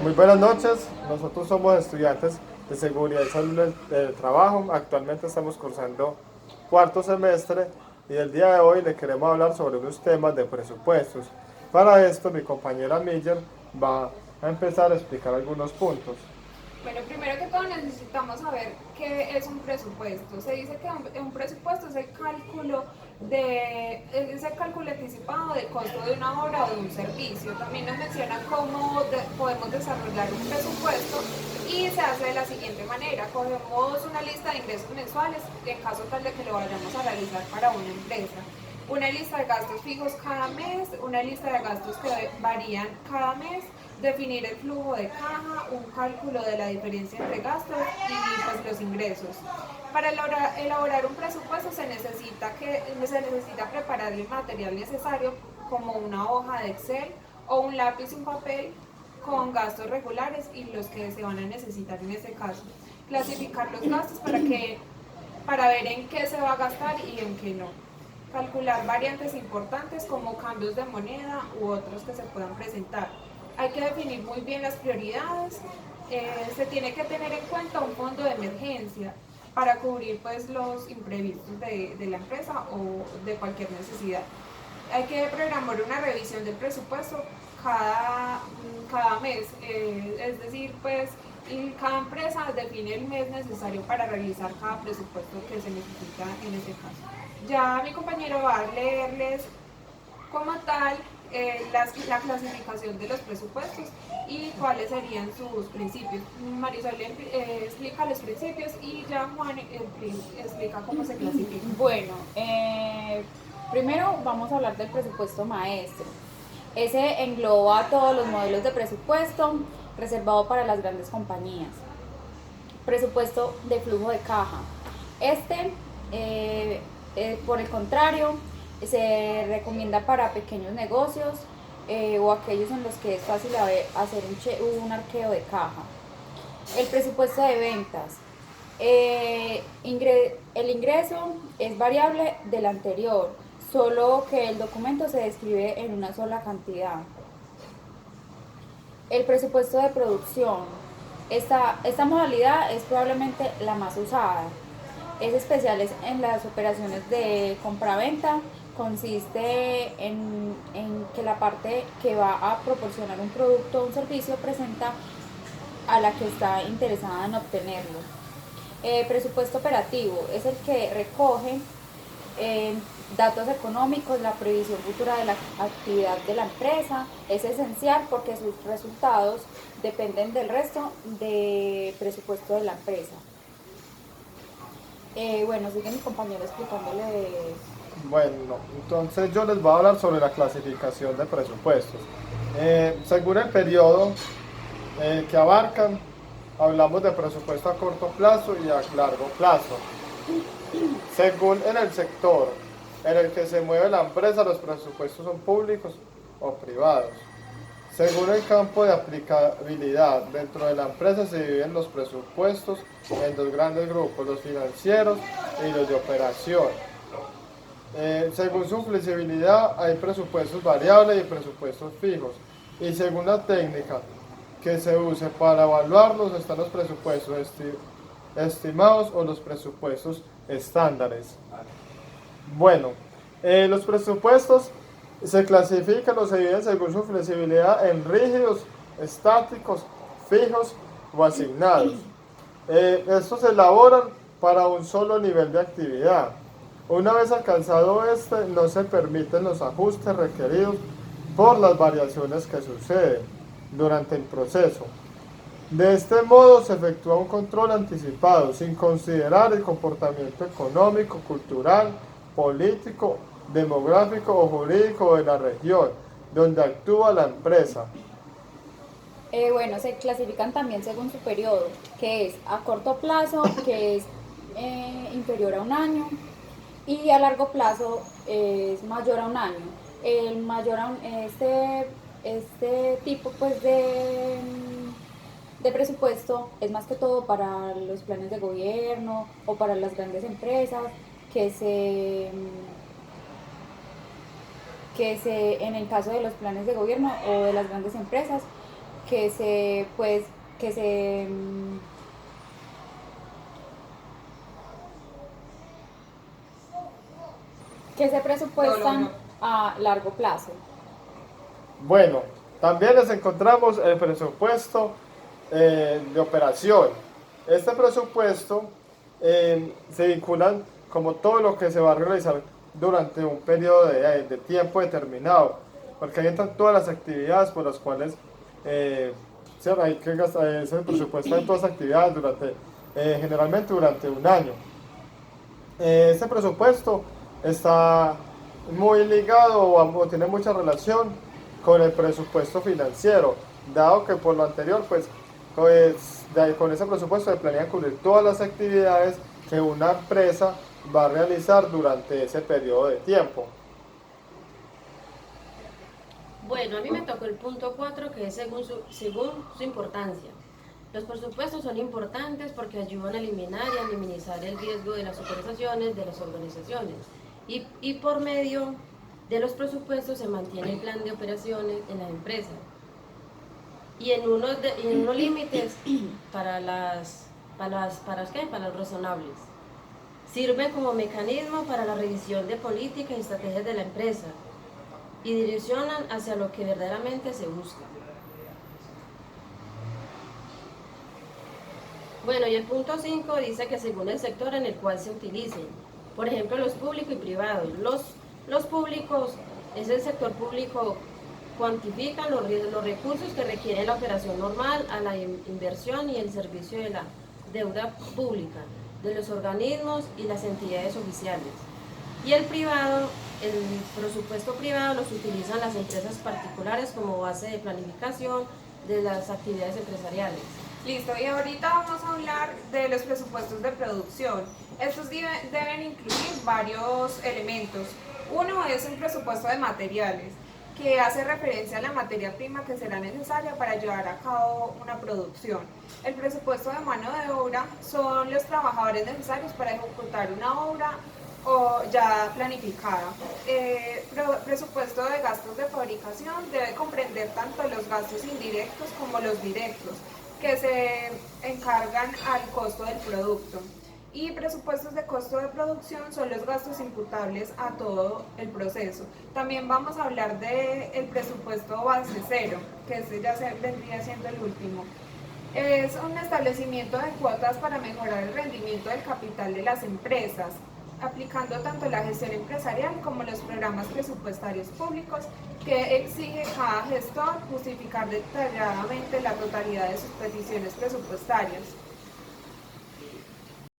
Muy buenas noches, nosotros somos estudiantes de Seguridad y Salud del Trabajo. Actualmente estamos cursando cuarto semestre y el día de hoy le queremos hablar sobre unos temas de presupuestos. Para esto mi compañera Miller va a empezar a explicar algunos puntos. Bueno, primero que todo necesitamos saber qué es un presupuesto. Se dice que un presupuesto es el cálculo anticipado del costo de una obra o de un servicio. También nos menciona cómo podemos desarrollar un presupuesto y se hace de la siguiente manera. Cogemos una lista de ingresos mensuales en caso tal de que lo vayamos a realizar para una empresa, una lista de gastos fijos cada mes, una lista de gastos que varían cada mes, definir el flujo de caja, un cálculo de la diferencia entre gastos y pues, los ingresos. Para elaborar un presupuesto se necesita preparar el material necesario como una hoja de Excel o un lápiz y un papel con gastos regulares y los que se van a necesitar en este caso. Clasificar los gastos para ver en qué se va a gastar y en qué no. Calcular variantes importantes como cambios de moneda u otros que se puedan presentar. Hay que definir muy bien las prioridades. Se tiene que tener en cuenta un fondo de emergencia para cubrir pues, los imprevistos de la empresa o de cualquier necesidad. Hay que programar una revisión del presupuesto cada mes, es decir, pues cada empresa define el mes necesario para realizar cada presupuesto que se necesita en ese caso. Ya mi compañero va a leerles como tal la clasificación de los presupuestos y cuáles serían sus principios. Marisol explica los principios y ya Juan explica cómo se clasifica. Bueno, primero vamos a hablar del presupuesto maestro. Ese engloba todos los modelos de presupuesto reservado para las grandes compañías. Presupuesto de flujo de caja. Este, por el contrario, se recomienda para pequeños negocios o aquellos en los que es fácil hacer un arqueo de caja. El presupuesto de ventas. El ingreso es variable del anterior, solo que el documento se describe en una sola cantidad. El presupuesto de producción. Esta modalidad es probablemente la más usada. Es especial en las operaciones de compra-venta. Consiste en que la parte que va a proporcionar un producto o un servicio presenta a la que está interesada en obtenerlo. Presupuesto operativo es el que recoge eh, datos económicos, la previsión futura de la actividad de la empresa. Es esencial porque sus resultados dependen del resto de presupuesto de la empresa. Bueno, sigue mi compañero explicándole. Bueno, entonces yo les voy a hablar sobre la clasificación de presupuestos. Según el periodo que abarcan, hablamos de presupuesto a corto plazo y a largo plazo. Según en el sector en el que se mueve la empresa, los presupuestos son públicos o privados. Según el campo de aplicabilidad dentro de la empresa se dividen los presupuestos en dos grandes grupos, los financieros y los de operación. Según su flexibilidad hay presupuestos variables y presupuestos fijos. Y según la técnica que se use para evaluarlos están los presupuestos estimados o los presupuestos estándares. Bueno, los presupuestos se clasifican o se dividen según su flexibilidad en rígidos, estáticos, fijos o asignados. Estos se elaboran para un solo nivel de actividad. Una vez alcanzado este, no se permiten los ajustes requeridos por las variaciones que suceden durante el proceso. De este modo se efectúa un control anticipado sin considerar el comportamiento económico, cultural, político, demográfico o jurídico de la región donde actúa la empresa. Bueno, se clasifican también según su periodo, que es a corto plazo, que es inferior a un año, y a largo plazo es mayor a un año. El mayor a un, este tipo pues de presupuesto es más que todo para los planes de gobierno o para las grandes empresas que en el caso de los planes de gobierno o de las grandes empresas que se, pues, que se, que se presupuestan No. a largo plazo. Bueno, también les encontramos el presupuesto de operación. Este presupuesto se vinculan como todo lo que se va a realizar durante un periodo de tiempo determinado, porque ahí entran todas las actividades por las cuales hay que gastar ese presupuesto de todas las actividades generalmente durante un año. Este presupuesto está muy ligado o tiene mucha relación con el presupuesto financiero, dado que por lo anterior, con ese presupuesto se planean cubrir todas las actividades que una empresa va a realizar durante ese periodo de tiempo. Bueno, a mí me tocó el punto 4, que es según su importancia. Los presupuestos son importantes porque ayudan a eliminar y a minimizar el riesgo de las operaciones de las organizaciones. Y por medio de los presupuestos se mantiene el plan de operaciones en la empresa. Y en unos límites para los razonables. Sirve como mecanismo para la revisión de políticas y estrategias de la empresa y direccionan hacia lo que verdaderamente se busca. Bueno, y el punto 5 dice que según el sector en el cual se utilicen, por ejemplo, los públicos y privados. Los públicos, es el sector público, cuantifican los recursos que requiere la operación normal, a la inversión y el servicio de la deuda pública, de los organismos y las entidades oficiales. Y el privado, el presupuesto privado los utilizan las empresas particulares como base de planificación de las actividades empresariales. Listo, y ahorita vamos a hablar de los presupuestos de producción. Estos deben incluir varios elementos. Uno es un presupuesto de materiales, que hace referencia a la materia prima que será necesaria para llevar a cabo una producción. El presupuesto de mano de obra son los trabajadores necesarios para ejecutar una obra o ya planificada. Presupuesto de gastos de fabricación debe comprender tanto los gastos indirectos como los directos, que se encargan al costo del producto. Y presupuestos de costo de producción son los gastos imputables a todo el proceso. También vamos a hablar del presupuesto base cero, que ese ya vendría siendo el último. Es un establecimiento de cuotas para mejorar el rendimiento del capital de las empresas, aplicando tanto la gestión empresarial como los programas presupuestarios públicos, que exige cada gestor justificar detalladamente la totalidad de sus peticiones presupuestarias.